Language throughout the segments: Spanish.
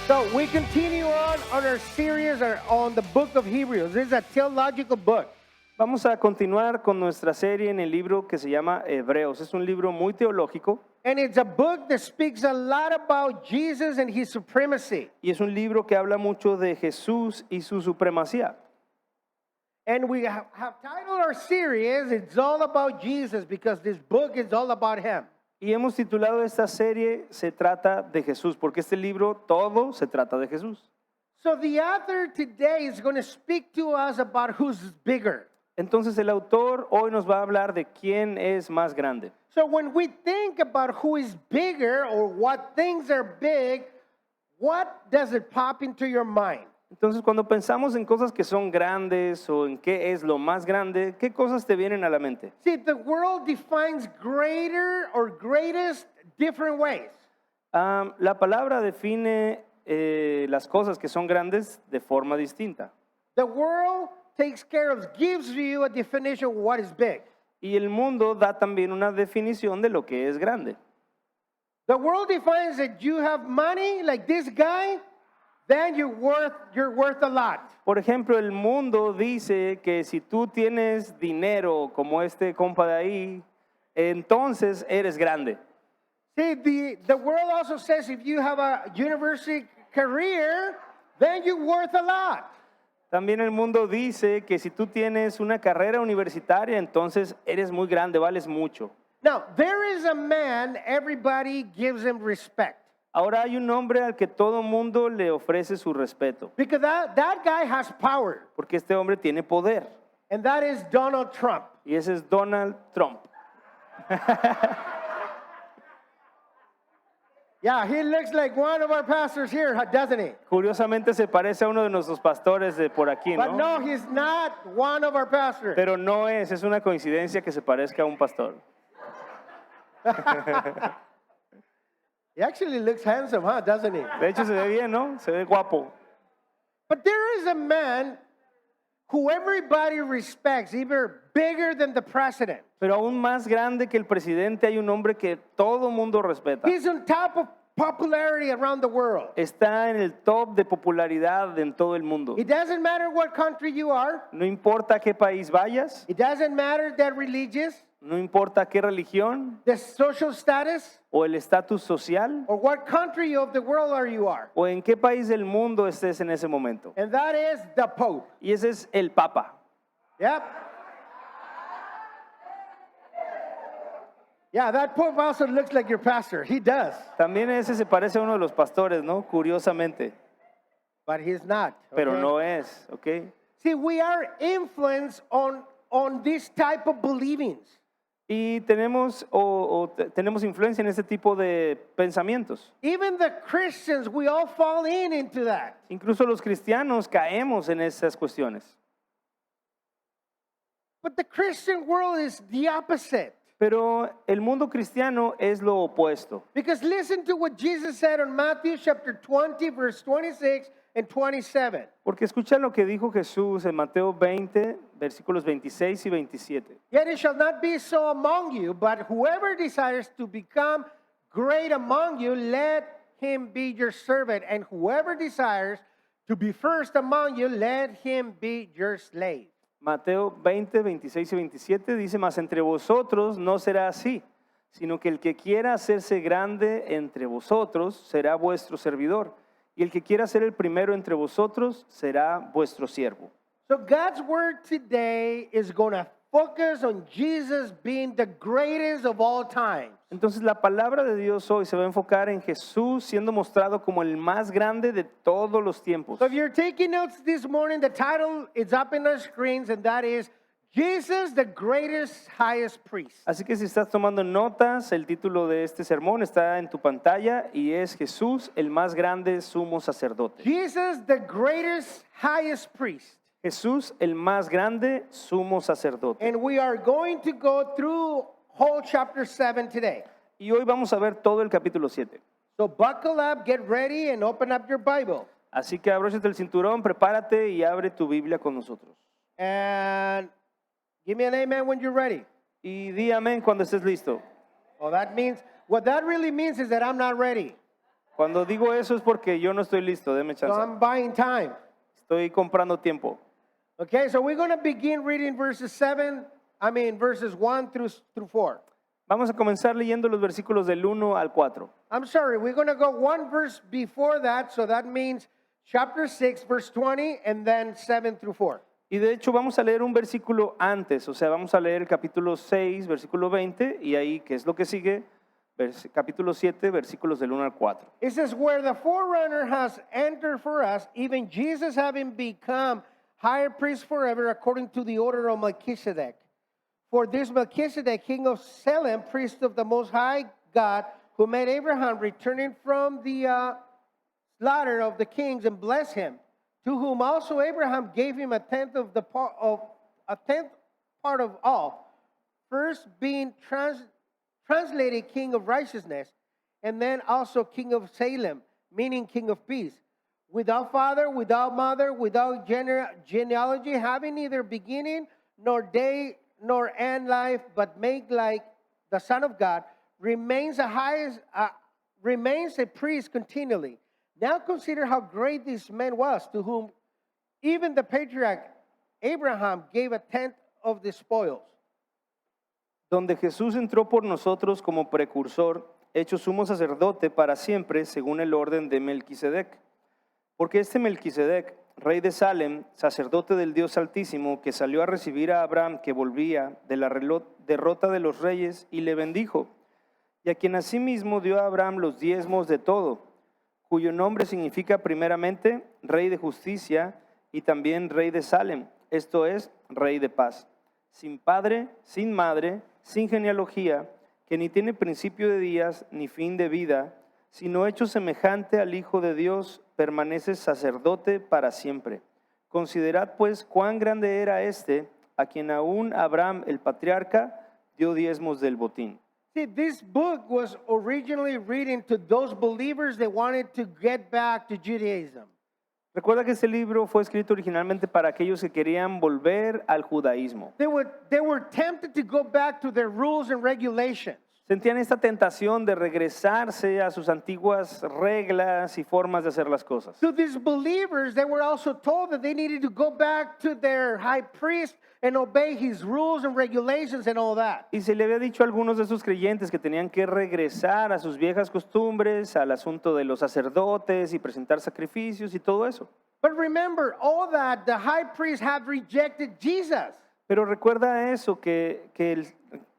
So we continue on our series on the book of Hebrews. This is a theological book. Vamos a continuar con nuestra serie en el libro que se llama Hebreos. Es un libro muy teológico And it's a book that speaks a lot about Jesus and his supremacy. y es un libro que habla mucho de Jesús y su supremacía. And we have titled our series, It's All About Jesus, because this book is all about him. Y hemos titulado esta serie Se trata de Jesús, porque este libro todo se trata de Jesús. So the author today is going to speak to us about who's bigger. Entonces el autor hoy nos va a hablar de quién es más grande. So when we think about who is bigger or what things are big, what does it pop into your mind? Entonces cuando pensamos en cosas que son grandes o en qué es lo más grande, ¿qué cosas te vienen a la mente? See, the world defines greater or greatest different ways. La palabra define las cosas que son grandes de forma distinta. The world gives you a definition of what is big. Y el mundo da también una definición de lo que es grande. The world defines that you have money like this guy, then you're worth a lot. Por ejemplo, el mundo dice que si tú tienes dinero como este compa de ahí, entonces eres grande. See, the world also says if you have a university career, then you're worth a lot. También el mundo dice que si tú tienes una carrera universitaria, entonces eres muy grande, vales mucho. Now, there is a man, everybody gives him respect. Ahora hay un hombre al que todo mundo le ofrece su respeto, Because that guy has power, porque este hombre tiene poder, and that is Donald Trump. y ese es Donald Trump. Yeah, he looks like one of our pastors here, doesn't he? Curiosamente se parece a uno de nuestros pastores de por aquí, But ¿no? no, he's not one of our pastors. Pero no es una coincidencia que se parezca a un pastor. He actually looks handsome, doesn't he? De hecho se ve bien, ¿no? Se ve guapo. But there is a man who everybody respects, even bigger than the president. Pero aún más grande que el presidente hay un hombre que todo mundo respeta. He's on top of popularity around the world. Está en el top de popularidad en todo el mundo. It doesn't matter what country you are. No importa a qué país vayas, It doesn't matter that religious, no importa qué religión the social status, o el estatus social or what country of the world you are. o en qué país del mundo estés en ese momento. And that is the Pope. Y ese es el Papa. Yep. Yeah, that Pope also looks like your pastor. He does. También ese se parece a uno de los pastores, ¿no? Curiosamente, But he's not. pero okay? no es, ¿ok? See, we are influenced on this type of believings. Y tenemos influencia en este tipo de pensamientos. Even the Christians, we all fall into that. Incluso los cristianos caemos en esas cuestiones. But the Christian world is the opposite. Pero el mundo cristiano es lo opuesto. Because listen to what Jesus said in Matthew chapter 20, verse 26 and 27. Porque escucha lo que dijo Jesús en Mateo 20, versículos 26 y 27. Yet it shall not be so among you, but whoever desires to become great among you, let him be your servant. And whoever desires to be first among you, let him be your slave. Mateo 20, 26 y 27 dice, mas entre vosotros no será así, sino que el que quiera hacerse grande entre vosotros será vuestro servidor, y el que quiera ser el primero entre vosotros será vuestro siervo. So God's word today is going to focus on Jesus being the greatest of all time. Entonces la palabra de Dios hoy se va a enfocar en Jesús siendo mostrado como el más grande de todos los tiempos. So if you're taking notes this morning, the title is up in our screens, and that is Jesus, the greatest, highest priest. Así que si estás tomando notas, el título de este sermón está en tu pantalla y es Jesús, el más grande sumo sacerdote. Jesus, the greatest, highest priest. Jesús, el más grande sumo sacerdote. And we are going to go through whole chapter 7 today. Y hoy vamos a ver todo el capítulo 7. So buckle up, get ready, and open up your Bible. Así que abróchate el cinturón, prepárate y abre tu Biblia con nosotros. And give me an amen when you're ready. Y di amén cuando estés listo. Oh, that means, what that really means is that I'm not ready. Cuando digo eso es porque yo no estoy listo, déme So chance. I'm buying time. Estoy comprando tiempo. Okay, so we're going to begin reading verses 1 through 4. Vamos a comenzar leyendo los versículos del 1 al 4. I'm sorry, we're going to go one verse before that, so that means chapter 6, verse 20, and then 7 through 4. Y de hecho vamos a leer un versículo antes, o sea, vamos a leer el capítulo 6, versículo 20, y ahí, ¿qué es lo que sigue? Capítulo 7, versículos del 1 al 4. It says, where the forerunner has entered for us, even Jesus having become high priest forever according to the order of Melchizedek. For this Melchizedek, king of Salem, priest of the Most High God, who made Abraham returning from the slaughter of the kings and blessed him, to whom also Abraham gave him a tenth part of all, first being translated king of righteousness, and then also king of Salem, meaning king of peace, without father, without mother, without genealogy, having neither beginning nor day nor end life, but made like the Son of God, remains a priest continually. Now consider how great this man was, to whom even the patriarch Abraham gave a tenth of the spoils. Donde Jesús entró por nosotros como precursor, hecho sumo sacerdote para siempre, según el orden de Melquisedec. Porque este Melquisedec, rey de Salem, sacerdote del Dios Altísimo, que salió a recibir a Abraham, que volvía de la derrota de los reyes, y le bendijo, y a quien asimismo dio a Abraham los diezmos de todo, cuyo nombre significa primeramente Rey de Justicia y también Rey de Salem, esto es, Rey de Paz, sin padre, sin madre, sin genealogía, que ni tiene principio de días ni fin de vida, sino hecho semejante al Hijo de Dios, permanece sacerdote para siempre. Considerad pues cuán grande era este, a quien aún Abraham el patriarca dio diezmos del botín. See, this book was originally written to those believers that wanted to get back to Judaism. Recuerda que este libro fue escrito originalmente para aquellos que querían volver al judaísmo. They were tempted to go back to their rules and regulations. Sentían esta tentación de regresarse a sus antiguas reglas y formas de hacer las cosas. To these believers, they were also told that they needed to go back to their high priest and obey his rules and regulations and all that. Y se le había dicho a algunos de esos creyentes que tenían que regresar a sus viejas costumbres, al asunto de los sacerdotes y presentar sacrificios y todo eso. But remember, all that the high priest had rejected Jesus. Pero recuerda eso, que el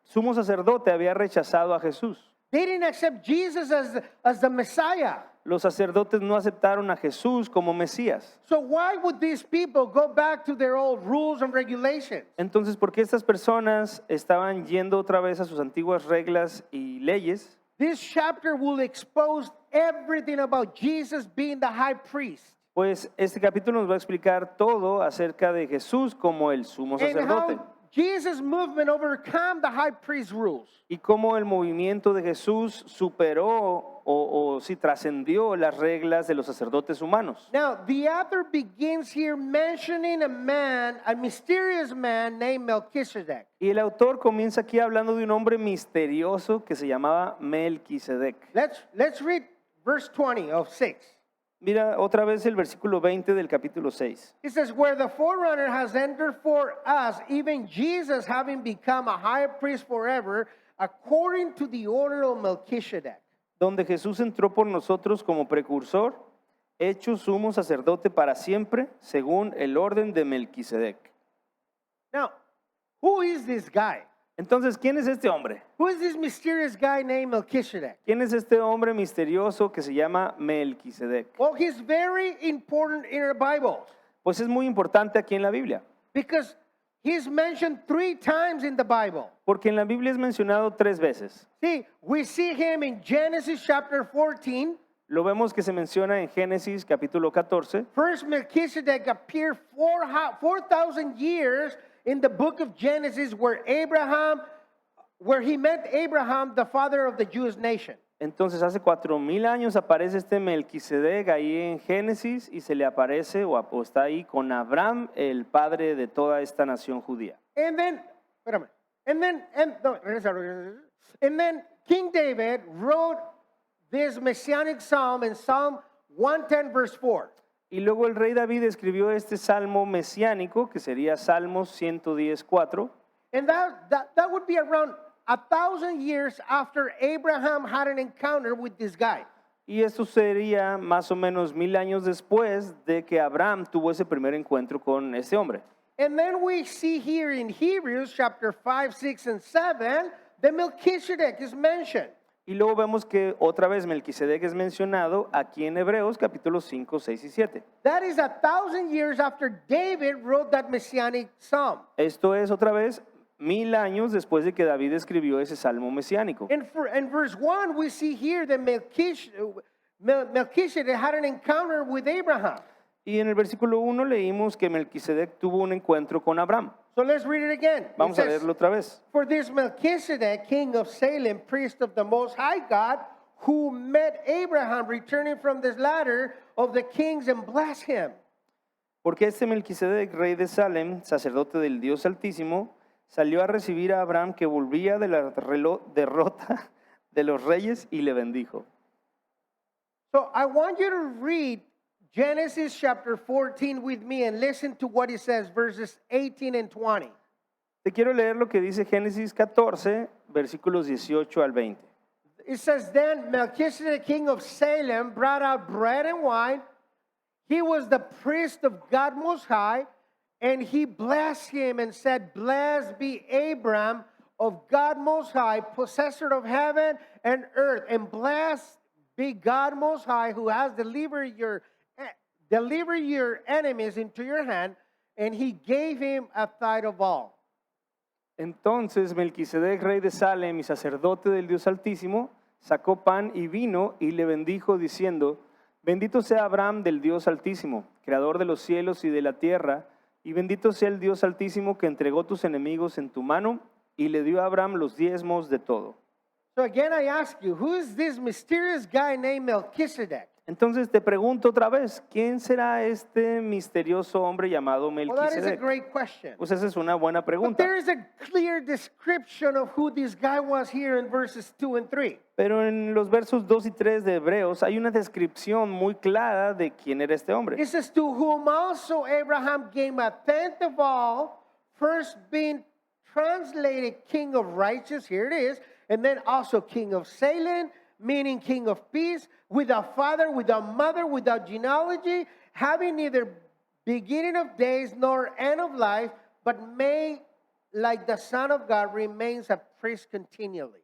sumo sacerdote había rechazado a Jesús. They didn't accept Jesus as the Messiah. Los sacerdotes no aceptaron a Jesús como Mesías. So why would these people go back to their old rules and regulations? Entonces, ¿por qué estas personas estaban yendo otra vez a sus antiguas reglas y leyes? This chapter will expose everything about Jesus being the high priest. Pues este capítulo nos va a explicar todo acerca de Jesús como el sumo And sacerdote how Jesus' movement overcome the high priest rules. y cómo el movimiento de Jesús superó o si trascendió las reglas de los sacerdotes humanos. Now, the author begins here mentioning a mysterious man named Melchizedek. Y el autor comienza aquí hablando de un hombre misterioso que se llamaba Melquisedec. Let's read verse 20 of 6. Mira otra vez el versículo 20 del capítulo 6. It says, where the forerunner has entered for us, even Jesus having become a high priest forever, according to the order of Melchizedek. Donde Jesús entró por nosotros como precursor, hecho sumo sacerdote para siempre, según el orden de Melquisedec. Now, who is this guy? Entonces, ¿quién es este hombre? Who is this mysterious guy named Melchizedek? ¿Quién es este hombre misterioso que se llama Melquisedec? Well, he's very important in our Bible Pues es muy importante aquí en la Biblia, because he's mentioned 3 times in the Bible. porque en la Biblia es mencionado 3 veces. See, we see him in Genesis chapter 14. Lo vemos que se menciona en Génesis capítulo 14. First, Melchizedek appeared 4,000 years in the book of Genesis where he met Abraham, the father of the Jewish nation. Entonces hace 4,000 años aparece este Melquisedec ahí en Génesis y se le aparece o está ahí con Abraham, el padre de toda esta nación judía. And then, wait a minute. And then King David wrote this messianic psalm in Psalm 110, verse 4. Y luego el rey David escribió este salmo mesiánico, que sería Salmos 110:4. And that would be around 1,000 years after Abraham had an encounter with this guy. Y esto sería más o menos 1000 años después de que Abraham tuvo ese primer encuentro con este hombre. And then we see here in Hebrews chapter 5, 6, and 7, that Melchizedek is mentioned. Y luego vemos que otra vez Melquisedec es mencionado aquí en Hebreos capítulos 5, 6 y 7. That is 1,000 years after David wrote that messianic psalm. Esto es otra vez 1000 años después de que David escribió ese salmo mesiánico. In verse 1, we see here that Melchizedek had an encounter with Abraham. Y en el versículo 1 leímos que Melquisedec tuvo un encuentro con Abraham. So let's read it again. It Vamos a says, leerlo otra vez. For this Melchizedek, king of Salem, priest of the Most High God, who met Abraham returning from this ladder of the kings and blessed him. Porque este Melquisedec, rey de Salem, sacerdote del Dios Altísimo, salió a recibir a Abraham que volvía de la derrota de los reyes y le bendijo. So I want you to read Genesis chapter 14 with me and listen to what it says, verses 18 and 20. Te quiero leer lo que dice Génesis 14, versículos 18 al 20. It says, Then Melchizedek, king of Salem, brought out bread and wine. He was the priest of God Most High, and he blessed him and said, Blessed be Abram of God Most High, possessor of heaven and earth, and blessed be God Most High, who has delivered your enemies into your hand, and he gave him a tithe of all. Entonces Melquisedec, rey de Salem y sacerdote del Dios Altísimo, sacó pan y vino y le bendijo diciendo, Bendito sea Abraham del Dios Altísimo, creador de los cielos y de la tierra, y bendito sea el Dios Altísimo que entregó tus enemigos en tu mano y le dio a Abraham los diezmos de todo. So again, I ask you, who is this mysterious guy named Melchizedek? Entonces te pregunto otra vez, ¿quién será este misterioso hombre llamado Well, that is a Melquisedec? great question. Pues esa es una buena But pregunta. there is a clear description of who this guy was here in verses 2 and 3. Pero en los versos 2 y 3 de Hebreos hay una descripción muy clara de quién era este hombre. It says, To whom also Abraham gave a tenth of all, first being translated king of righteous, here it is, and then also king of Salem, meaning king of peace, without father, without mother, without genealogy, having neither beginning of days nor end of life, but made like the Son of God, remains a priest continually.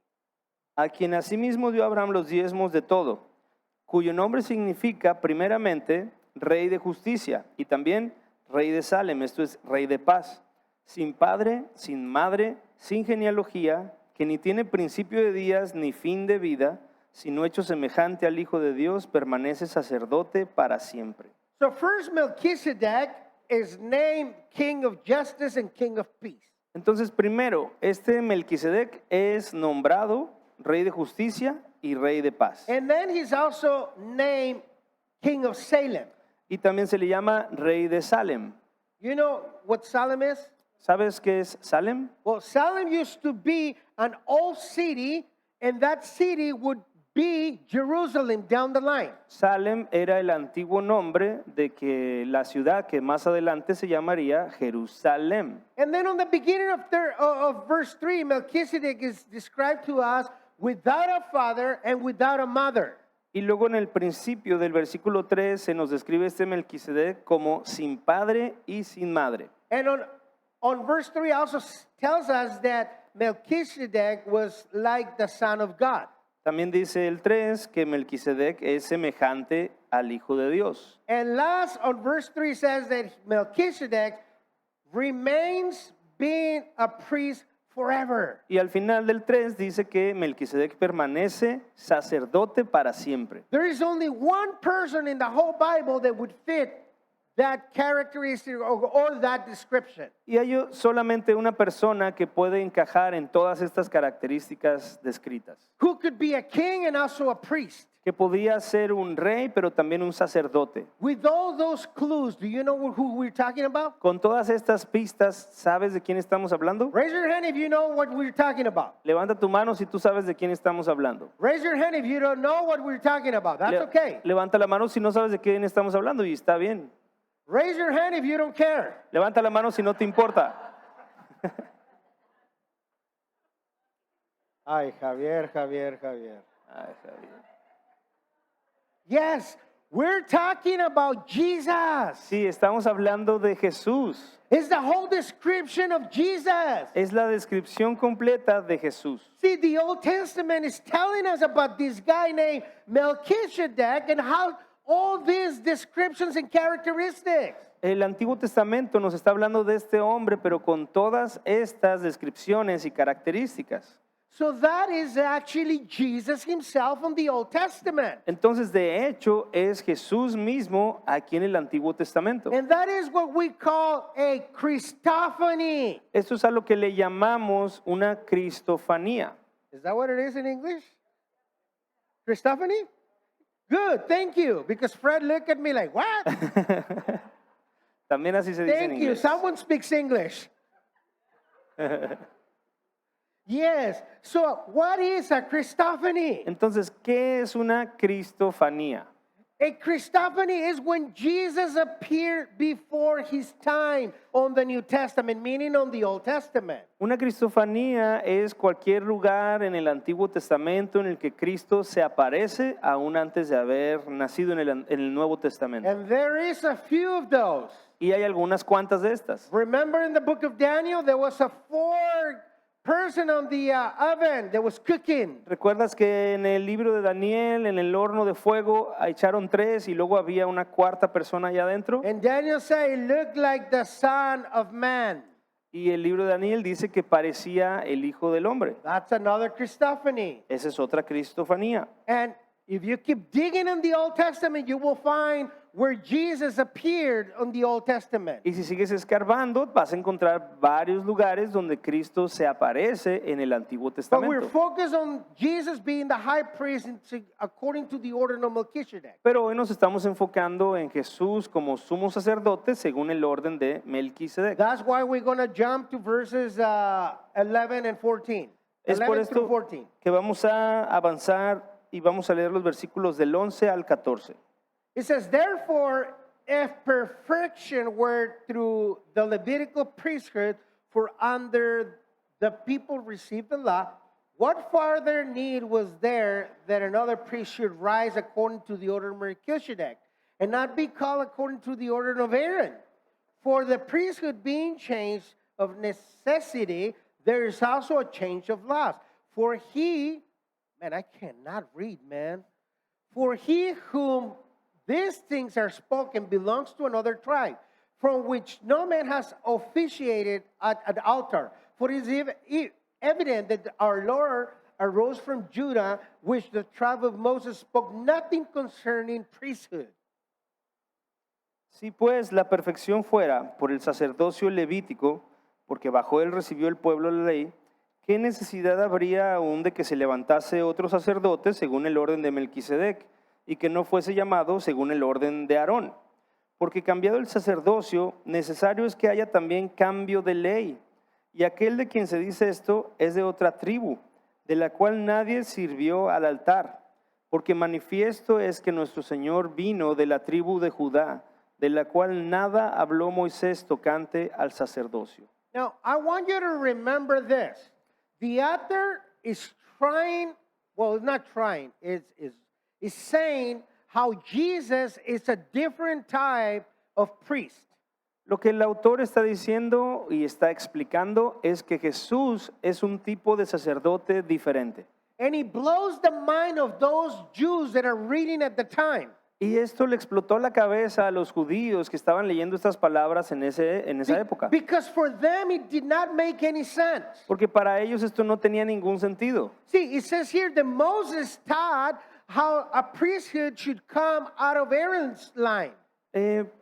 A quien asimismo dio Abraham los diezmos de todo, cuyo nombre significa primeramente rey de justicia y también rey de Salem, esto es rey de paz, sin padre, sin madre, sin genealogía, que ni tiene principio de días ni fin de vida, sino hecho semejante al Hijo de Dios, permanece sacerdote para siempre. So first Melchizedek is named king of justice and king of peace. Entonces, primero, este Melquisedec es nombrado rey de justicia y rey de paz. And then he's also named king of Salem. Y también se le llama rey de Salem. You know what Salem is? ¿Sabes qué es Salem? Well, Salem used to be an old city, and that city would be Jerusalem down the line. Salem era el antiguo nombre de que la ciudad que más adelante se llamaría Jerusalén. And then on the beginning of verse 3, Melchizedek is described to us without a father and without a mother. Y luego en el principio del versículo 3 se nos describe este Melquisedec como sin padre y sin madre. And on verse 3 also tells us that Melchizedek was like the Son of God. También dice el 3 que Melquisedec es semejante al Hijo de Dios. And last on verse 3 says that Melchizedek remains being a priest forever. Y al final del 3 dice que Melquisedec permanece sacerdote para siempre. There is only one person in the whole Bible that would fit that characteristic or that description. Y hay solamente una persona que puede encajar en todas estas características descritas. Who could be a king and also a priest. que podía ser un rey, pero también un sacerdote. With all those clues, do you know who we're talking about? Con todas estas pistas, ¿sabes de quién estamos hablando? Raise your hand if you know what we're talking about. Levanta tu mano si tú sabes de quién estamos hablando. Raise your hand if you don't know what we're talking about. That's okay. Levanta la mano si no sabes de quién estamos hablando y está bien. Raise your hand if you don't care. Levanta la mano si no te importa. Ay, Javier. Ay, Javier. Yes, we're talking about Jesus. Sí, estamos hablando de Jesús. It's the whole description of Jesus. Es la descripción completa de Jesús. See, the Old Testament is telling us about this guy named Melchizedek and how all these descriptions and characteristics. El Antiguo Testamento nos está hablando de este hombre, pero con todas estas descripciones y características. So that is actually Jesus himself in the Old Testament. Entonces, de hecho, es Jesús mismo aquí en el Antiguo Testamento. And that is what we call a Christophany. Esto es a lo que le llamamos una cristofanía. Is that what it is in English? Christophany? Good, thank you. Because Fred looked at me like, what? También así se dice en Thank you. inglés. Someone speaks English. Yes. So, what is a Christophany? Entonces, ¿qué es una cristofanía? A Christophany is when Jesus appeared before his time on the New Testament, meaning on the Old Testament. Una cristofanía es cualquier lugar en el Antiguo Testamento en el que Cristo se aparece aún antes de haber nacido en el Nuevo Testamento. And there is a few of those. Y hay algunas cuantas de estas. Remember in the book of Daniel, there was a fourth person on the oven that was cooking. ¿Recuerdas que en el libro de Daniel, en el horno de fuego, echaron 3 y luego había una cuarta persona allá adentro? And Daniel said it looked like the Son of Man. Y el libro de Daniel dice que parecía el Hijo del Hombre. That's another Christophany. Esa es otra cristofanía. And if you keep digging in the Old Testament, you will find where Jesus appeared on the Old Testament. Y si sigues escarbando, vas a encontrar varios lugares donde Cristo se aparece en el Antiguo But we're Testamento. focused on Jesus being the high priest according to the order of Melchizedek. Pero hoy nos estamos enfocando en Jesús como sumo sacerdote según el orden de Melquisedec. That's why we're going to jump to verses 11 and 14. Es por 11 through esto 14. que vamos a avanzar y vamos a leer los versículos del 11 al 14. It says, therefore, if perfection were through the Levitical priesthood, for under the people received the law, what farther need was there that another priest should rise according to the order of Melchizedek, and not be called according to the order of Aaron? For the priesthood being changed of necessity, there is also a change of laws. For he, man, I cannot read, man. For he whom these things are spoken belongs to another tribe, from which no man has officiated at an altar. For it is evident that our Lord arose from Judah, which the tribe of Moses spoke nothing concerning priesthood. Si pues la perfección fuera por el sacerdocio levítico, porque bajo él recibió el pueblo la ley, ¿qué necesidad habría aún de que se levantase otro sacerdote según el orden de Melquisedec y que no fuese llamado según el orden de Aarón? Porque cambiado el sacerdocio, necesario es que haya también cambio de ley. Y aquel de quien se dice esto es de otra tribu, de la cual nadie sirvió al altar. Porque manifiesto es que nuestro Señor vino de la tribu de Judá, de la cual nada habló Moisés tocante al sacerdocio. Now, I want you to remember this. The author is trying, well, it's not trying, is saying how Jesus is a different type of priest. Lo que el autor está diciendo y está explicando es que Jesús es un tipo de sacerdote diferente. And he blows the mind of those Jews that are reading at the time. Y esto le explotó la cabeza a los judíos que estaban leyendo estas palabras en esa época. Because for them it did not make any sense. Porque para ellos esto no tenía ningún sentido. See, it says here that Moses taught how a priesthood should come out of Aaron's line.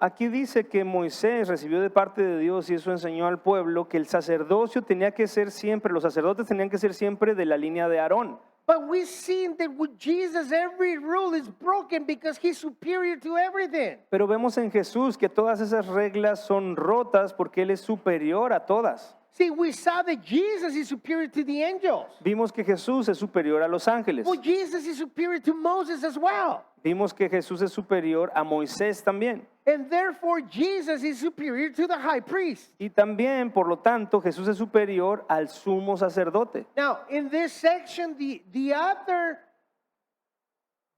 Aquí dice que Moisés recibió de parte de Dios y eso enseñó al pueblo que el sacerdocio tenía que ser siempre, los sacerdotes tenían que ser siempre de la línea de Aarón. But we see that with Jesus, every rule is broken because he's superior to everything. Pero vemos en Jesús que todas esas reglas son rotas porque Él es superior a todas. See, we saw that Jesus is superior to the angels. Vimos que Jesús es superior a los ángeles. Well, Jesus is superior to Moses as well. Vimos que Jesús es superior a Moisés también. And therefore, Jesus is superior to the high priest. Y también, por lo tanto, Jesús es superior al sumo sacerdote. Now, in this section, the author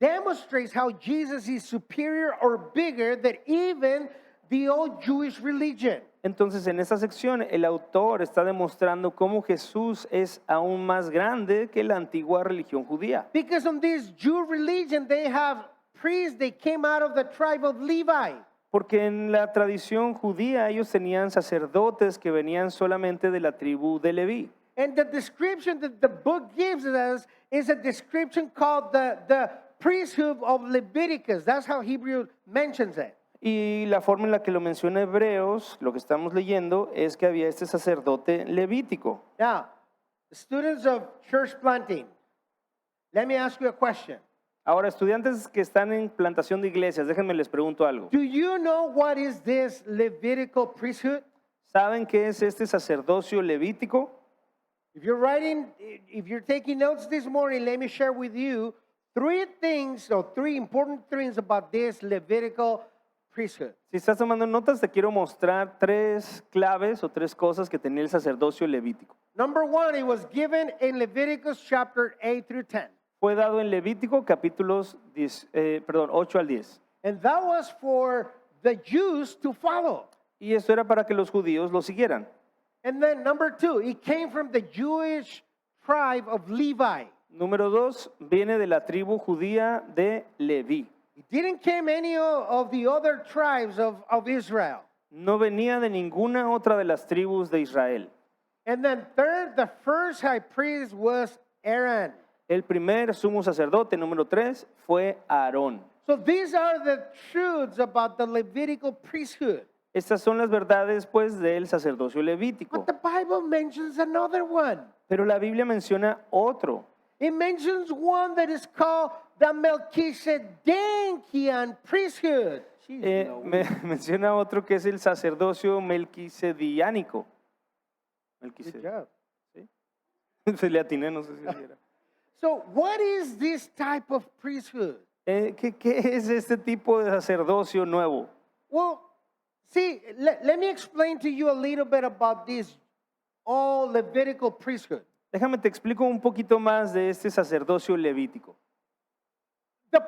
demonstrates how Jesus is superior or bigger than even the old Jewish religion. Entonces, en esta sección, el autor está demostrando cómo Jesús es aún más grande que la antigua religión judía. Because on this Jew religion, they have priests, they came out of the tribe of Levi. Porque en la tradición judía ellos tenían sacerdotes que venían solamente de la tribu de Leví. And the description that the book gives us is a description called the priesthood of Leviticus. That's how Hebrew mentions it. Y la forma en la que lo menciona Hebreos, lo que estamos leyendo, es que había este sacerdote levítico. Now, students of church planting, let me ask you a question. Ahora, estudiantes que están en plantación de iglesias, déjenme les pregunto algo. Do you know what is this Levitical priesthood? ¿Saben qué es este sacerdocio levítico? If you're taking notes this morning, let me share with you three important things about this Levitical priesthood. Si estás tomando notas, te quiero mostrar tres claves o tres cosas que tenía el sacerdocio levítico. Number one, it was given in Leviticus chapter 8 through 10. Fue dado en Levítico capítulos 8 al 10. And that was for the Jews to follow. Y esto era para que los judíos lo siguieran. And then number two, it came from the Jewish tribe of Levi. Número 2, viene de la tribu judía de Leví. It didn't come any of the other tribes of Israel. No venía de ninguna otra de las tribus de Israel. And then third, the first high priest was Aaron. El primer sumo sacerdote, número 3, fue Aarón. So these are the truths about the Levitical priesthood. Estas son las verdades, pues, del sacerdocio levítico. But the Bible mentions another one. Pero la Biblia menciona otro. It mentions one that is called the Melchizedekian priesthood. Jeez, no. Menciona otro que es el sacerdocio melquisediánico. Good job. Se le atiné, no sé si era. So what is this type of priesthood? ¿Qué es este tipo de sacerdocio nuevo? Well, see, let me explain to you a little bit about this all Levitical priesthood. Déjame te explico un poquito más de este sacerdocio levítico. The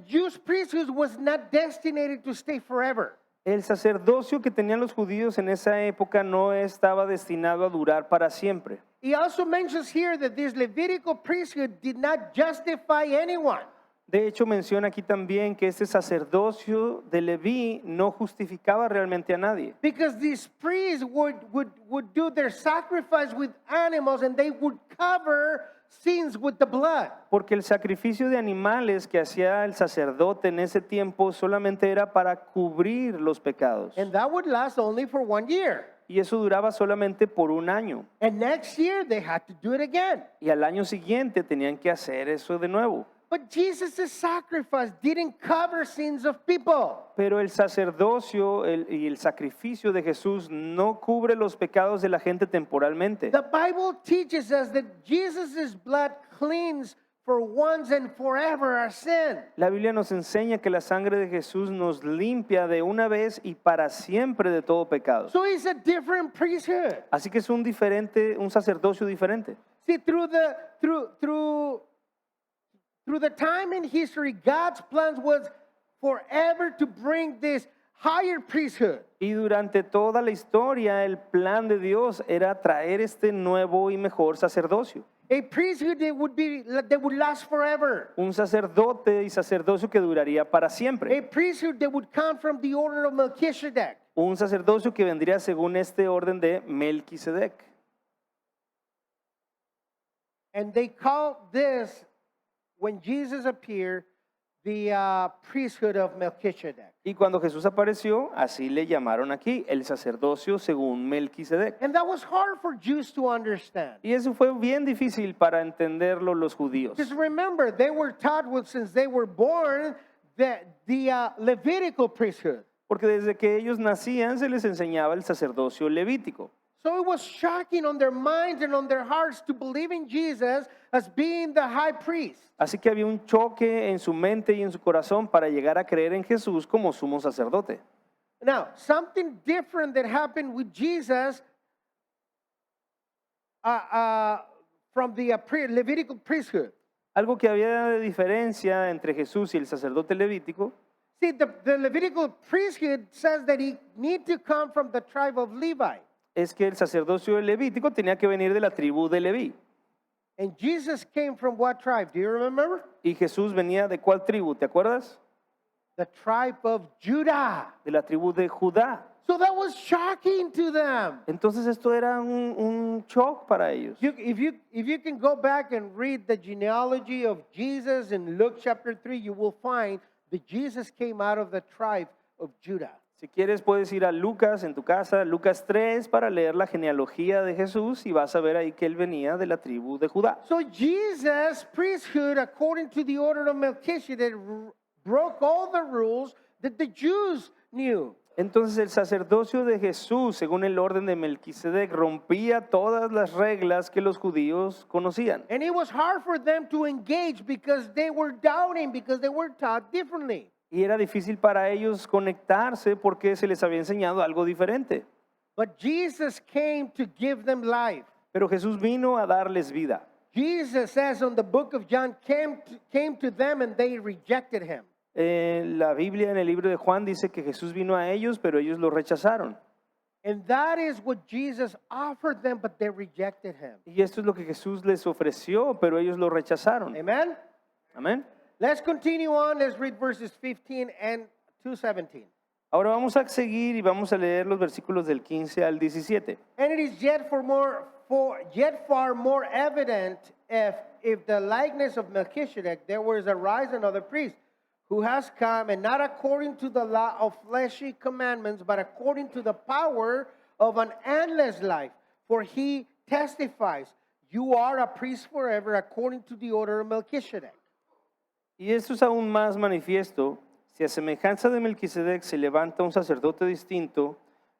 Jewish priesthood was not destined to stay forever. El sacerdocio que tenían los judíos en esa época no estaba destinado a durar para siempre. He also mentions here that this Levitical priesthood did not justify anyone. De hecho, menciona aquí también que este sacerdocio de Leví no justificaba realmente a nadie. Because these priests would do their sacrifice with animals and they would cover sins with the blood. Porque el sacrificio de animales que hacía el sacerdote en ese tiempo solamente era para cubrir los pecados. And that would last only for 1 year. Y eso duraba solamente por un año. And next year they had to do it again. Y al año siguiente tenían que hacer eso de nuevo. But Jesus' sacrifice didn't cover sins of people. Pero el sacerdocio y el sacrificio de Jesús no cubre los pecados de la gente temporalmente. The Bible teaches us that Jesus' blood cleans for once and forever our sin. La Biblia nos enseña que la sangre de Jesús nos limpia de una vez y para siempre de todo pecado. So it's a different priesthood. Así que es un sacerdocio diferente. See, through the time in history, God's plans was forever to bring this higher priesthood. Y durante toda la historia, el plan de Dios era traer este nuevo y mejor sacerdocio. A priesthood that would last forever. Un sacerdote y sacerdocio que duraría para A siempre. priesthood that would come from the order of Melchizedek. Un sacerdocio que vendría según este orden de Melquisedec. And they called this, when Jesus appeared, the priesthood of Melchizedek. Y cuando Jesús apareció, así le llamaron aquí, el sacerdocio según Melquisedec. And that was hard for Jews to understand. Y eso fue bien difícil para entenderlo los judíos. Because remember, they were taught since they were born the Levitical priesthood. Porque desde que ellos nacían se les enseñaba el sacerdocio levítico. So it was shocking on their minds and on their hearts to believe in Jesus as being the high priest. Así que había un choque en su mente y en su corazón para llegar a creer en Jesús como sumo sacerdote. Now, something different that happened with Jesus from the Levitical priesthood. Algo que había de diferencia entre Jesús y el sacerdote levítico See, the Levitical priesthood says that he need to come from the tribe of Levi. es que el sacerdocio levítico tenía que venir de la tribu de Leví. And Jesus came from what tribe? Do you remember? ¿Y Jesús venía de cuál tribu? ¿Te acuerdas? The tribe of Judah. De la tribu de Judá. So that was shocking to them. Entonces esto era un shock para ellos. If you can go back and read the genealogy of Jesus in Luke chapter 3, you will find that Jesus came out of the tribe of Judah. Si quieres puedes ir a Lucas en tu casa, Lucas 3, para leer la genealogía de Jesús y vas a ver ahí que él venía de la tribu de Judá. So Jesus' priesthood, according to the order of Melchizedek, broke all the rules that the Jews knew. Entonces el sacerdocio de Jesús, según el orden de Melquisedec, rompía todas las reglas que los judíos conocían. And it was hard for them to engage because they were doubting, because they were taught differently. Y era difícil para ellos conectarse porque se les había enseñado algo diferente. But Jesus came to give them life. Pero Jesús vino a darles vida. Jesus says in the book of John, came to them and they rejected him. La Biblia en el libro de Juan dice que Jesús vino a ellos, pero ellos lo rechazaron. And that is what Jesus offered them, but they rejected him. Y esto es lo que Jesús les ofreció, pero ellos lo rechazaron. Amen? Amén. Let's continue on. Let's read verses 15 and to 17. Ahora vamos a seguir y vamos a leer los versículos del 15 al 17. And it is yet far more evident if the likeness of Melchizedek there was a rise another priest who has come, and not according to the law of fleshly commandments, but according to the power of an endless life. For he testifies, you are a priest forever according to the order of Melchizedek. Y esto es aún más manifiesto, si a semejanza de Melquisedec se levanta un sacerdote distinto,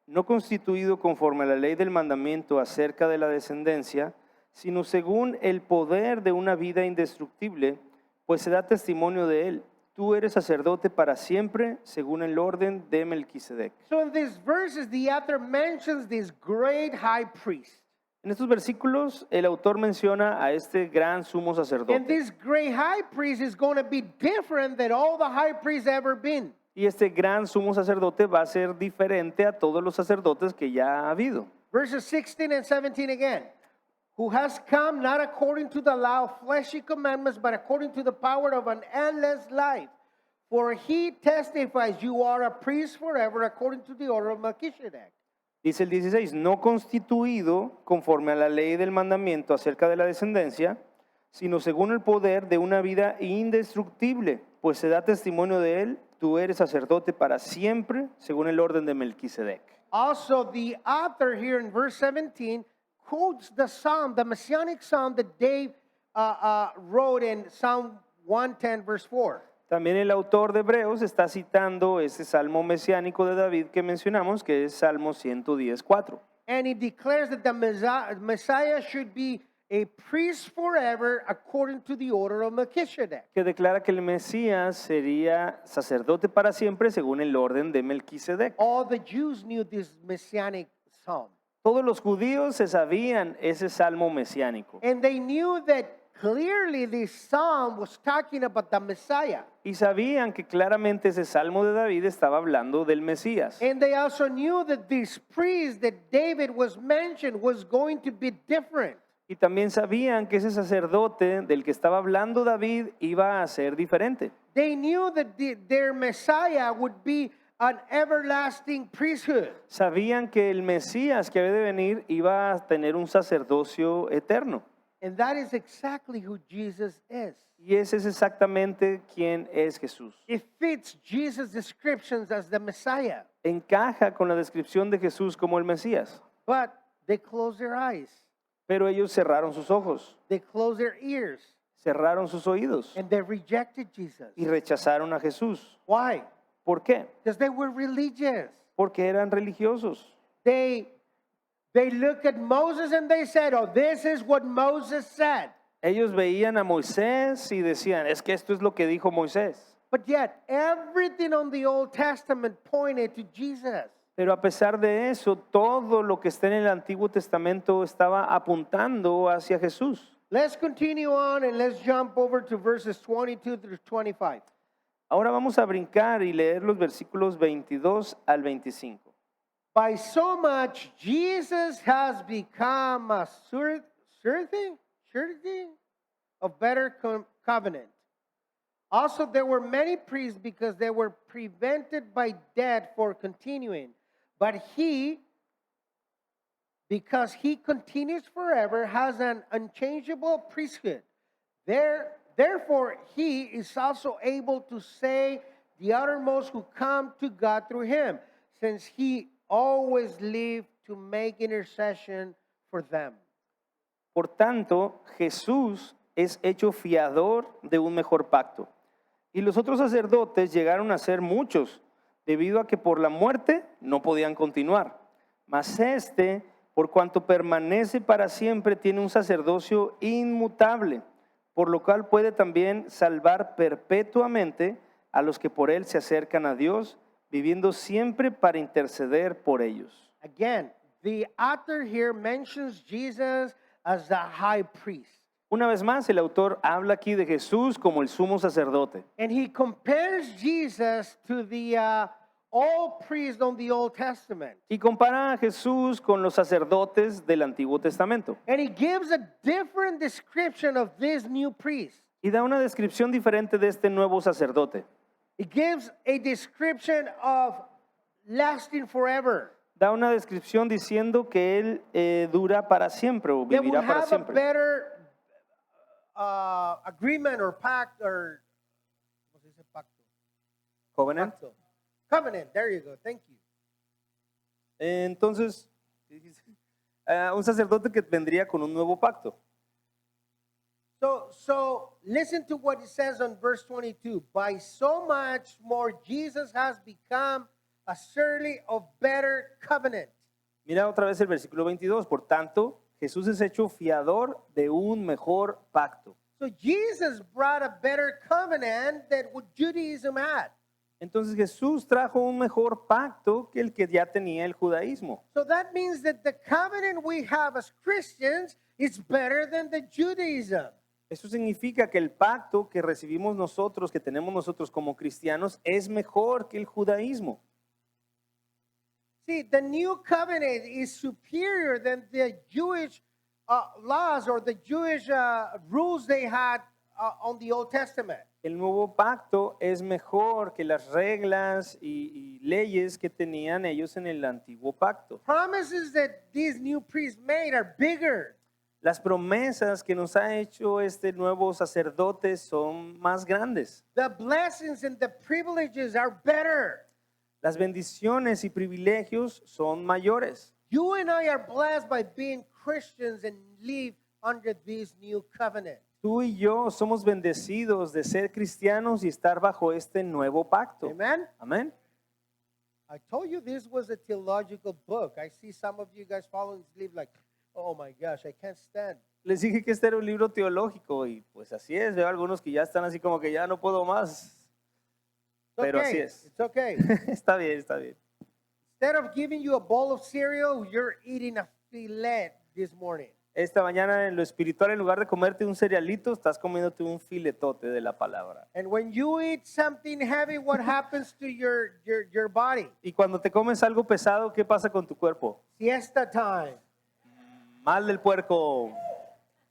no constituido conforme a la ley del mandamiento acerca de la descendencia, sino según el poder de una vida indestructible, pues se da testimonio de él. Tú eres sacerdote para siempre, según el orden de Melquisedec. So in these verses, the author mentions this great high priest. En estos versículos, el autor menciona a este gran sumo And sacerdote. this great high priest is going to be different than all the high priests ever been. Y este gran sumo sacerdote va a ser diferente a todos los sacerdotes que ya ha habido. Verses 16 and 17 again. Who has come not according to the law of fleshly commandments, but according to the power of an endless life. For he testifies, you are a priest forever according to the order of Melchizedek. Dice el 16, no constituido conforme a la ley del mandamiento acerca de la descendencia, sino según el poder de una vida indestructible, pues se da testimonio de él, tú eres sacerdote para siempre, según el orden de Melquisedec. Also, the author here in verse 17 quotes the psalm, the messianic psalm that David wrote in Psalm 110, verse 4. También el autor de Hebreos está citando ese salmo mesiánico de David que mencionamos, que es Salmo 110:4. And he declares that the Messiah should be a priest forever according to the order of Melchizedek. Que declara que el Mesías sería sacerdote para siempre según el orden de Melquisedec. All the Jews knew this messianic psalm. Todos los judíos se sabían ese salmo mesiánico And they knew that clearly this psalm was talking about the Messiah. y sabían que claramente ese salmo de David estaba hablando del Mesías. And they also knew that this priest that David was mentioned was going to be different. Y también sabían que ese sacerdote del que estaba hablando David iba a ser diferente. They knew that their Messiah would be an everlasting priesthood. Sabían que el Mesías que había de venir iba a tener un sacerdocio eterno. And that is exactly who Jesus is. Y ese es exactamente quién es Jesús. It fits Jesus' descriptions as the Messiah. Encaja con la descripción de Jesús como el Mesías. But they closed their eyes, Pero ellos cerraron sus ojos, they closed their ears, cerraron sus oídos and they rejected Jesus. y rechazaron a Jesús. Why? ¿Por qué? Because they were religious. Porque eran religiosos. They looked at Moses and they said, oh, this is what Moses said. Ellos veían a Moisés y decían, es que esto es lo que dijo Moisés. But yet, everything on the Old Testament pointed to Jesus. Pero a pesar de eso, todo lo que está en el Antiguo Testamento estaba apuntando hacia Jesús. Let's continue on and let's jump over to verses 22 through 25. Ahora vamos a brincar y leer los versículos 22 al 25. By so much, Jesus has become a surety of better covenant. Also, there were many priests because they were prevented by death for continuing. But he, because he continues forever, has an unchangeable priesthood. Therefore, he is also able to save the uttermost who come to God through him, since he always lived to make intercession for them. Por tanto, Jesús es hecho fiador de un mejor pacto. Y los otros sacerdotes llegaron a ser muchos, debido a que por la muerte no podían continuar. Mas este, por cuanto permanece para siempre, tiene un sacerdocio inmutable, por lo cual puede también salvar perpetuamente a los que por él se acercan a Dios, viviendo siempre para interceder por ellos. Again, the author here mentions Jesus as the high priest. Una vez más, el autor habla aquí de Jesús como el sumo sacerdote. And he compares Jesus to the all priests on the Old Testament. Y compara a Jesús con los sacerdotes del Antiguo Testamento. And he gives a different description of this new priest. Y da una descripción diferente de este nuevo sacerdote. He gives a description of lasting forever. Da una descripción diciendo que él dura para siempre o That will vivirá para have a siempre. better agreement or pact or ¿cómo se dice pacto? Covenant. Pacto. Covenant, there you go, thank you. Entonces, un sacerdote que vendría con un nuevo pacto. So listen to what it says on verse 22. By so much more Jesus has become a surety of better covenant. Mira otra vez el versículo 22. Por tanto, Jesús es hecho fiador de un mejor pacto. So Jesus brought a better covenant than what Judaism had. Entonces Jesús trajo un mejor pacto que el que ya tenía el judaísmo. So that means that the covenant we have as Christians is better than the Judaism. Eso significa que el pacto que recibimos nosotros, que tenemos nosotros como cristianos, es mejor que el judaísmo. See, the new covenant is superior than the Jewish laws or the Jewish rules they had on the Old Testament. El nuevo pacto es mejor que las reglas y leyes que tenían ellos en el antiguo pacto. Promises that these new priests made are bigger. Las promesas que nos ha hecho este nuevo sacerdote son más grandes. The blessings and the privileges are better. Las bendiciones y privilegios son mayores. You and I are blessed by being Christians and live under this new covenant. Tú y yo somos bendecidos de ser cristianos y estar bajo este nuevo pacto. Amen? Amén. I told you this was a theological book. I see some of you guys following this live like, oh my gosh, I can't stand. Les dije que este era un libro teológico y pues así es. Veo algunos que ya están así como que ya no puedo más. It's Pero okay. así es. It's okay. Está bien, está bien. Instead of giving you a bowl of cereal, you're eating a filet this morning. Esta mañana en lo espiritual, en lugar de comerte un cerealito, estás comiéndote un filetote de la palabra. And when you eat something heavy, what happens to your body? Y cuando te comes algo pesado, ¿qué pasa con tu cuerpo? Siesta time. Mal del puerco.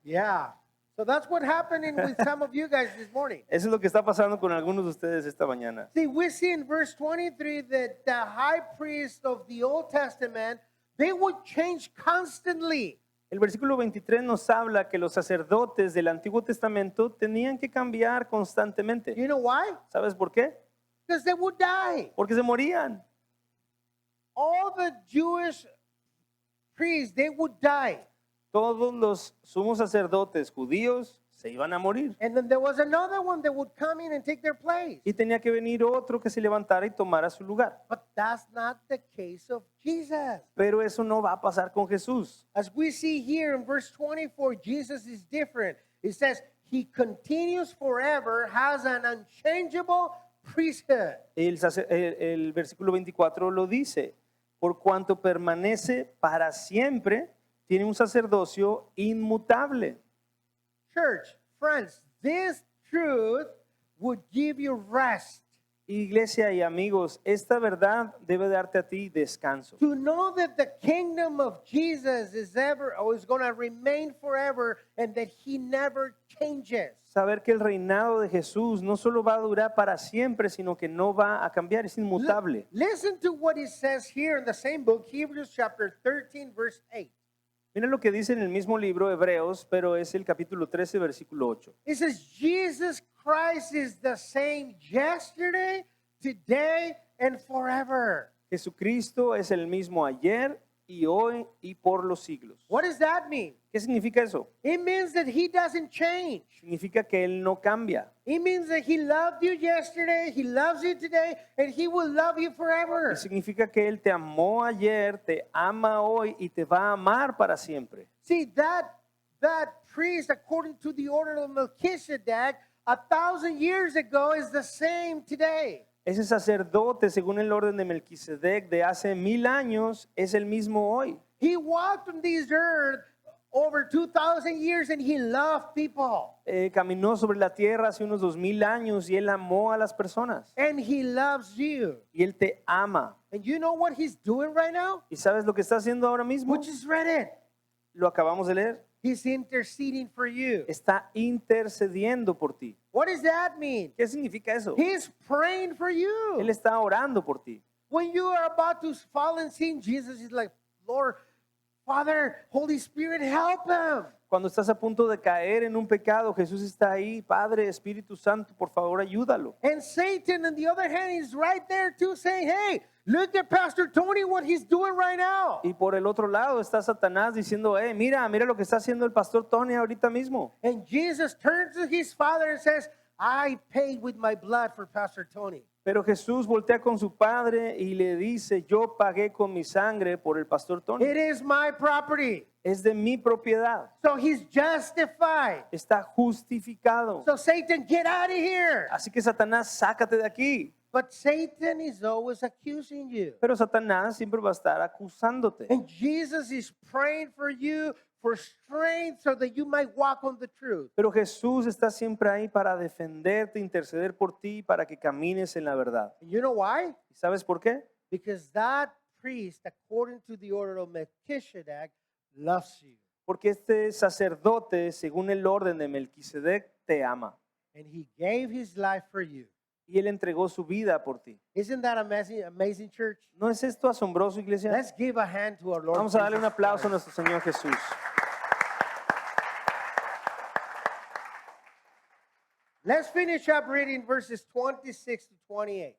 Yeah. So that's what happening with some of you guys this morning. Eso es lo que está pasando con algunos de ustedes esta mañana. See, we see in verse 23 that the high priest of the Old Testament, they would change constantly. El versículo 23 nos habla que los sacerdotes del Antiguo Testamento tenían que cambiar constantemente. You know why? ¿Sabes por qué? Because they would die. Porque se morían. All the Jewish priests, they would die. Todos los sumos sacerdotes judíos se iban a morir. And then there was another one that would come in and take their place. Y tenía que venir otro que se levantara y tomara su lugar. But that's not the case of Jesus. Pero eso no va a pasar con Jesús. As we see here in verse 24, Jesus is different. It says, he continues forever, has an unchangeable priesthood. El versículo 24 lo dice, por cuanto permanece para siempre, tiene un sacerdocio inmutable. Church, friends, this truth would give you rest. Iglesia y amigos, esta verdad debe darte a ti descanso. To know that the kingdom of Jesus is ever or is going to remain forever and that he never changes. Saber que el reinado de Jesús no solo va a durar para siempre, sino que no va a cambiar, es inmutable. Listen to what it says here in the same book, Hebrews chapter 13, verse 8. Mira lo que dice en el mismo libro Hebreos, pero es el capítulo 13, versículo 8. It says, Jesus Christ is the same yesterday, today, and forever. Jesucristo es el mismo ayer y hoy y por los siglos. What does that mean? ¿Qué significa eso? It means that he doesn't change. Significa que Él no cambia. It means that he loved you yesterday, he loves you today, and he will love you forever. Significa que Él te amó ayer, te ama hoy y te va a amar para siempre. See, that priest, according to the order of Melchizedek, 1,000 years ago is the same today. Ese sacerdote, según el orden de Melquisedec de hace 1000 años, es el mismo hoy. He walked on this earth over 2,000 years and he loved people. Caminó sobre la tierra hace unos 2000 años y Él amó a las personas. And he loves you. Y Él te ama. And you know what he's doing right now? ¿Y sabes lo que está haciendo ahora mismo? We just read it. Lo acabamos de leer. He's interceding for you. Está intercediendo por ti. What does that mean? ¿Qué significa eso? He's praying for Él you. está orando por ti. When you are about to fall in sin, Jesus is like, Lord, Father, Holy Spirit, help him. Cuando estás a punto de caer en un pecado, Jesús está ahí. Padre, Espíritu Santo, por favor, ayúdalo. And Satan, on the other hand, is right there too, saying, hey, look at Pastor Tony, what he's doing right now. Y por el otro lado está Satanás diciendo, mira lo que está haciendo el pastor Tony ahorita mismo. And Jesus turns to his Father and says, I paid with my blood for Pastor Tony. Pero Jesús voltea con su padre y le dice, yo pagué con mi sangre por el pastor Tony. It is my property. Es de mi propiedad. So he's justified. Está justificado. So Satan, get out of here. Así que Satanás, sácate de aquí. But Satan is always accusing you. Pero Satanás siempre va a estar acusándote. And Jesus is praying for you for strength so that you might walk on the truth. Pero Jesús está siempre ahí para defenderte, interceder por ti, para que camines en la verdad. And you know why? ¿Y sabes por qué? Because that priest, according to the order of Melchizedek, loves you. Porque este sacerdote, según el orden de Melquisedec, te ama. And he gave his life for you. Y él entregó su vida por ti. Isn't that amazing, church? ¿No es esto asombroso, iglesia? Let's give a hand to our Lord. Vamos a darle un Jesus aplauso a Christ. nuestro Señor Jesús. Let's finish up reading verses 26 to 28.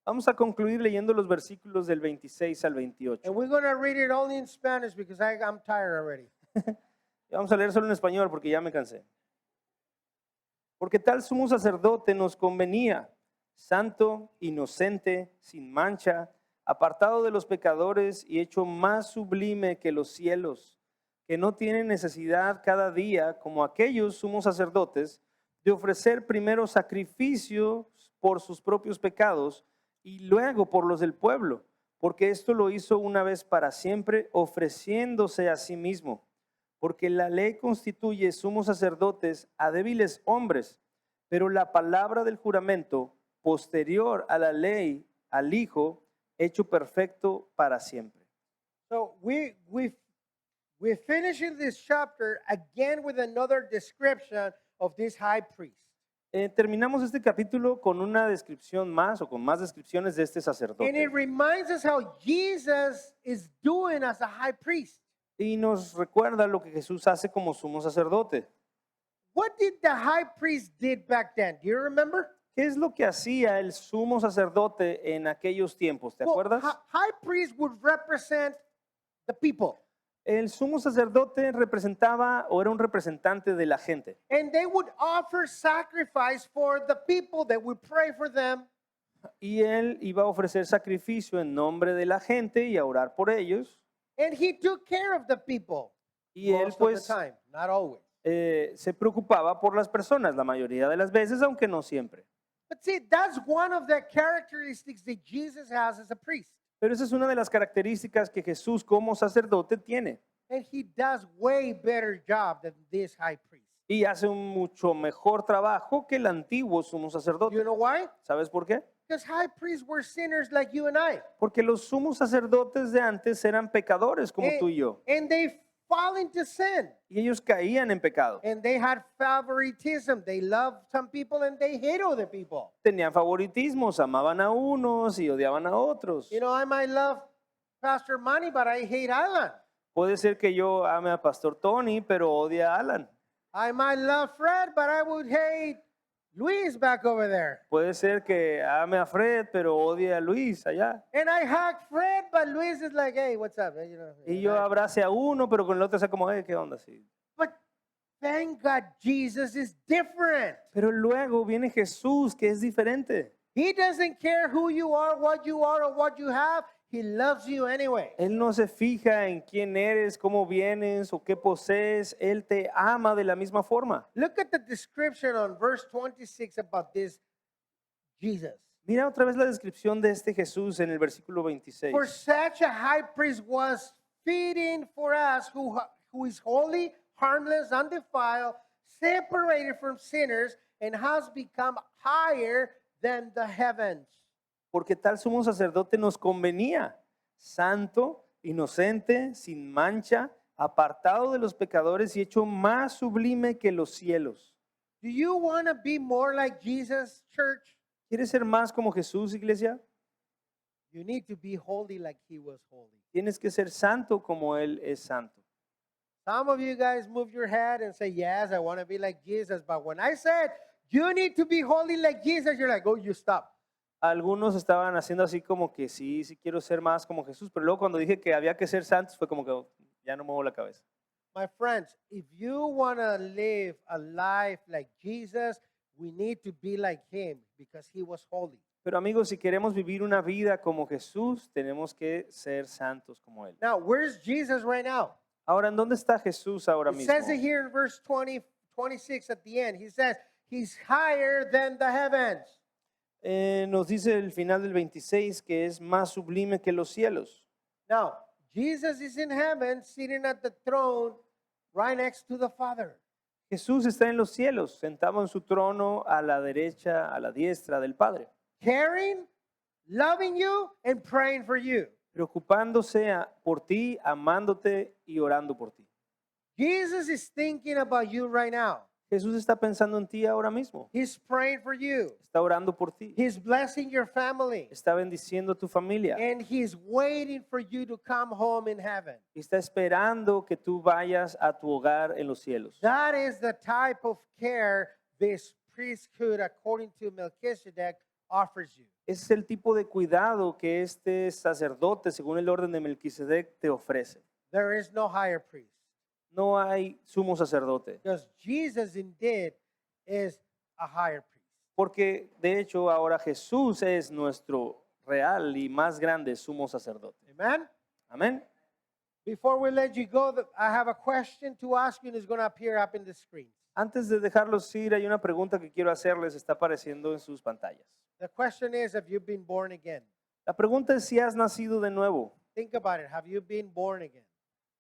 Vamos a concluir leyendo los versículos del 26 al 28. And we're going to read it only in Spanish because I'm tired already. Y vamos a leer solo en español porque ya me cansé. Porque tal sumo sacerdote nos convenía, santo, inocente, sin mancha, apartado de los pecadores y hecho más sublime que los cielos, que no tiene necesidad cada día, como aquellos sumos sacerdotes, de ofrecer primero sacrificios por sus propios pecados y luego por los del pueblo, porque esto lo hizo una vez para siempre, ofreciéndose a sí mismo. Porque la ley constituye sumos sacerdotes a débiles hombres, pero la palabra del juramento, posterior a la ley, al Hijo, hecho perfecto para siempre. So we finish in this chapter again with another description of this high priest. Terminamos este capítulo con una descripción más o con más descripciones de este And sacerdote. it reminds us how Jesus is doing as a high priest. Y nos recuerda lo que Jesús hace como sumo sacerdote. What did the high priest did back then? Do you remember? ¿Qué es lo que hacía el sumo sacerdote en aquellos tiempos? ¿Te acuerdas? High priest would represent the people. El sumo sacerdote representaba o era un representante de la gente. And they would offer sacrifice for the people. They would pray for them. Y él iba a ofrecer sacrificio en nombre de la gente y a orar por ellos. And he took care of the people. Y él Most of pues the time, not always. se preocupaba por las personas la mayoría de las veces, aunque no siempre. But see, that's one of the characteristics that Jesus has as a priest. Pero esa es una de las características que Jesús como sacerdote tiene. And he does way better job than this high priest. Y hace un mucho mejor trabajo que el antiguo sumo You sacerdote. know why? ¿Sabes por qué? Because high priests were sinners like you and I. Porque los sumos sacerdotes de antes eran pecadores como tú y yo. And they fall into sin. Y ellos caían en pecado. And they had favoritism. They loved some people and they hate other people. Tenían favoritismos, amaban a unos y odiaban a otros. You know, I might love Pastor Manny, but I hate Alan. Puede ser que yo ame a Pastor Tony, pero odie a Alan. I might love Fred, but I would hate Luis back over there. Puede ser que ame a Fred, pero odie a Luis allá. And I hug Fred, but Luis is like, hey, what's up? You know, Y yo abrace a uno, pero con el otro sea como, ¿qué onda? Sí. But thank God Jesus is different. Pero luego viene Jesús, que es diferente. He doesn't care who you are, or what you have. He loves you anyway. Él no se fija en quién eres, cómo vienes o qué posees. Él te ama de la misma forma. Look at the description on verse 26 about this Jesus. Mira otra vez la descripción de este Jesús en el versículo 26. For such a high priest was fitting for us who is holy, harmless, undefiled, separated from sinners, and has become higher than the heavens. Porque tal sumo sacerdote nos convenía, santo, inocente, sin mancha, apartado de los pecadores y hecho más sublime que los cielos. Do you want to be more like Jesus, church? ¿Quieres ser más como Jesús, iglesia? You need to be holy like he was holy. Tienes que ser santo como Él es santo. Some of you guys move your head and say, yes, I want to be like Jesus. But when I said, you need to be holy like Jesus, you're like, oh, you stop. Algunos estaban haciendo así como que sí, sí quiero ser más como Jesús, pero luego cuando dije que había que ser santos fue como que oh, ya no muevo la cabeza. My friends, if you want to live a life like Jesus, we need to be like him because he was holy. Pero amigos, si queremos vivir una vida como Jesús, tenemos que ser santos como Él. Now, where's Jesus right now? Ahora, ¿en dónde está Jesús ahora It mismo? says it here in verse 26 at the end. He says, he's higher than the heavens. Nos dice el final del 26 que es más sublime que los cielos. Now, Jesus is in heaven, sitting at the throne right next to the Father. Jesús está en los cielos, sentado en su trono a la derecha, a la diestra del Padre, Caring, loving you, and praying for you. preocupándose por ti, amándote y orando por ti. Jesus is thinking about you right now. Jesús está pensando en ti ahora mismo. He's praying for you. Está orando por ti. He's blessing your family. Está bendiciendo a tu familia. And he's waiting for you to come home in heaven. Y está esperando que tú vayas a tu hogar en los cielos. That is the type of care this priesthood, according to Melchizedek, offers you. Ese es el tipo de cuidado que este sacerdote, según el orden de Melquisedec, te ofrece. There is no higher priest. No hay sumo sacerdote. Because Jesus indeed is a higher priest. Porque de hecho ahora Jesús es nuestro real y más grande sumo sacerdote. Amen? Amén. Before we let you go, I have a question to ask you and it's going to appear up in the screen. Antes de dejarlos ir, hay una pregunta que quiero hacerles, está apareciendo en sus pantallas. The question is, have you been born again? La pregunta es si has nacido de nuevo. Think about it. Have you been born again?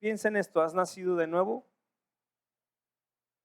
Piensa en esto, ¿has nacido de nuevo?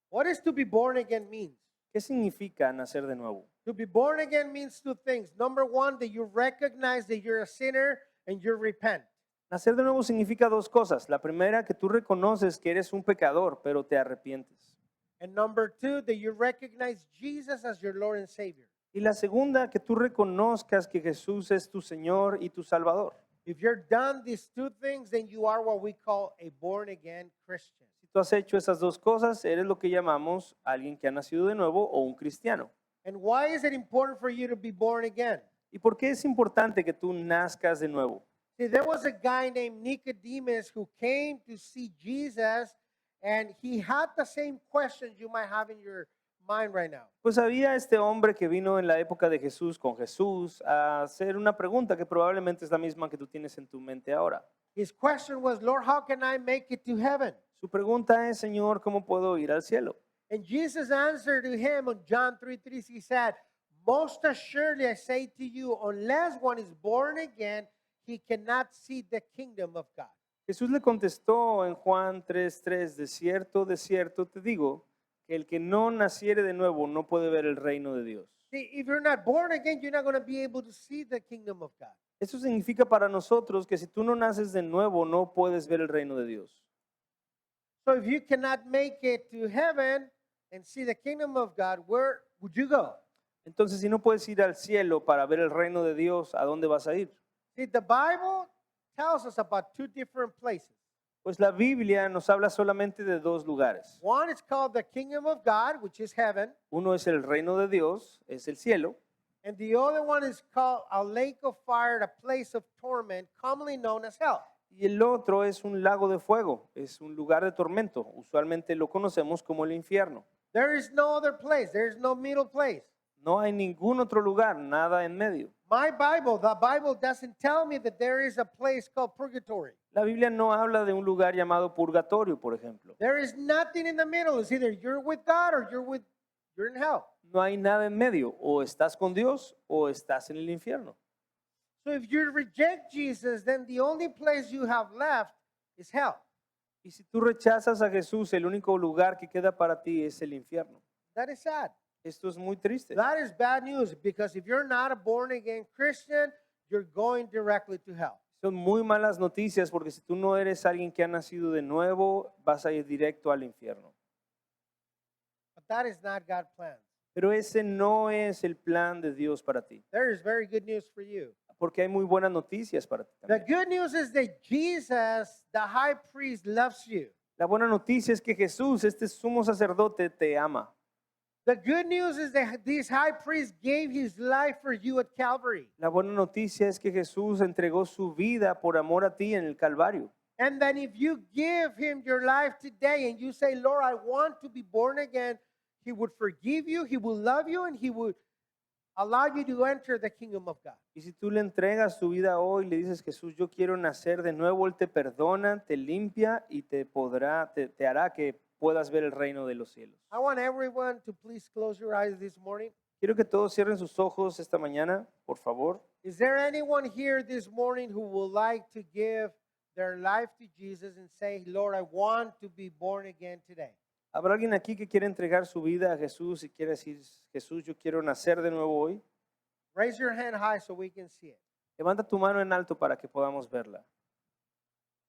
What does to be born again means? ¿Qué significa nacer de nuevo? To be born again means two things. Number one, that you recognize that you're a sinner and you repent. Nacer de nuevo significa dos cosas. La primera, que tú reconoces que eres un pecador, pero te arrepientes. And number two, that you recognize Jesus as your Lord and Savior. Y la segunda, que tú reconozcas que Jesús es tu Señor y tu Salvador. If you're done these two things, then you are what we call a born again Christian. Si tú has hecho esas dos cosas, eres lo que llamamos alguien que ha nacido de nuevo o un cristiano. And why is it important for you to be born again? ¿Y por qué es importante que tú nazcas de nuevo? See, there was a guy named Nicodemus who came to see Jesus, and he had the same questions you might have in your mind right now. Pues había este hombre que vino en la época de Jesús con Jesús a hacer una pregunta que probablemente es la misma que tú tienes en tu mente ahora. His question was, Lord, how can I make it to heaven? Su pregunta es, Señor, ¿cómo puedo ir al cielo? And Jesus answered to him on John 3:3, he said, most assuredly I say to you, unless one is born again, he cannot see the kingdom of God. Jesús le contestó en Juan 3:3, de cierto te digo, que el que no naciere de nuevo no puede ver el reino de Dios. See, if you're not born again, you're not going to be able to see the kingdom of God. Eso significa para nosotros que si tú no naces de nuevo no puedes ver el reino de Dios. So if you cannot make it to heaven and see the kingdom of God, where would you go? Entonces, si no puedes ir al cielo para ver el reino de Dios, ¿a dónde vas a ir? See, the Bible tells us about two different places. Pues la Biblia nos habla solamente de dos lugares. One is called the kingdom of God, which is heaven, Uno es el reino de Dios, es el cielo, and the other one is called a lake of fire, a place of torment, commonly known as hell. y el otro es un lago de fuego, es un lugar de tormento. Usualmente lo conocemos como el infierno. There is no other place. There is no middle place. No hay ningún otro lugar, nada en medio. My Bible, the Bible doesn't tell me that there is a place called purgatory. La Biblia no habla de un lugar llamado purgatorio, por ejemplo. There is nothing in the middle. It's either you're with God or you're in hell. No hay nada en medio. O estás con Dios o estás en el infierno. So if you reject Jesus, then the only place you have left is hell. Y si tú rechazas a Jesús, el único lugar que queda para ti es el infierno. That is sad. Esto es muy triste. That is bad news because if you're not a born again Christian, you're going directly to hell. Son muy malas noticias porque si tú no eres alguien que ha nacido de nuevo, vas a ir directo al infierno. But that is not God's plan. Pero ese no es el plan de Dios para ti, There is very good news for you. porque hay muy buenas noticias para ti The también. good news is that Jesus, the high priest, loves you. La buena noticia es que Jesús, este sumo sacerdote, te ama. The good news is that this high priest gave his life for you at Calvary. La buena noticia es que Jesús entregó su vida por amor a ti en el Calvario. And then if you give him your life today and you say, Lord, I want to be born again, he would forgive you, he will love you, and he would allow you to enter the kingdom of God. Y si tú le entregas tu vida hoy, le dices, Jesús, yo quiero nacer de nuevo, Él te perdona, te limpia y te hará que puedas ver el reino de los cielos. I want everyone to please close your eyes this morning. Quiero que todos cierren sus ojos esta mañana, por favor. Is there anyone here this morning who would like to give their life to Jesus and say, Lord, I want to be born again today? ¿Habrá alguien aquí que quiere entregar su vida a Jesús y quiere decir, Jesús, yo quiero nacer de nuevo hoy? Raise your hand high so we can see it. Levanta tu mano en alto para que podamos verla.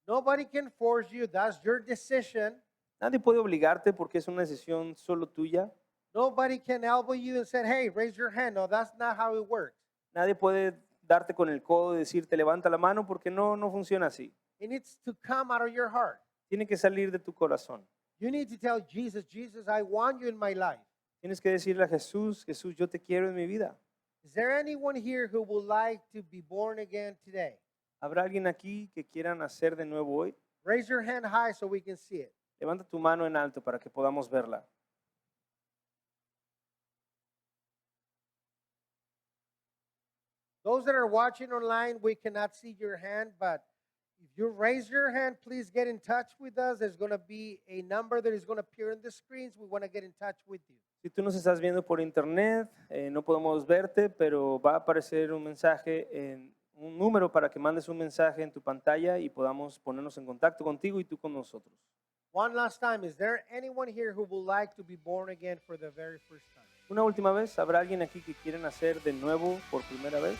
Nobody can force you. That's your decision. Nadie puede obligarte porque es una decisión solo tuya. Nobody can elbow you and say, hey, raise your hand. No, that's not how it works. Nadie puede darte con el codo y decirte levanta la mano porque no funciona así. It needs to come out of your heart. Tiene que salir de tu corazón. You need to tell Jesus, Jesus, I want you in my life. Tienes que decirle a Jesús, Jesús, yo te quiero en mi vida. Is there anyone here who would like to be born again today? ¿Habrá alguien aquí que quiera nacer de nuevo hoy? Raise your hand high so we can see it. Levanta tu mano en alto para que podamos verla. Those that are watching online, we cannot see your hand, but if you raise your hand, please get in touch with us. There's going to be a number that is going to appear on the screens. We want to get in touch with you. Si tú nos estás viendo por internet, no podemos verte, pero va a aparecer un mensaje, un número para que mandes un mensaje en tu pantalla y podamos ponernos en contacto contigo y tú con nosotros. One last time, is there anyone here who would like to be born again for the very first time? Una última vez, ¿habrá alguien aquí que quiera nacer de nuevo por primera vez?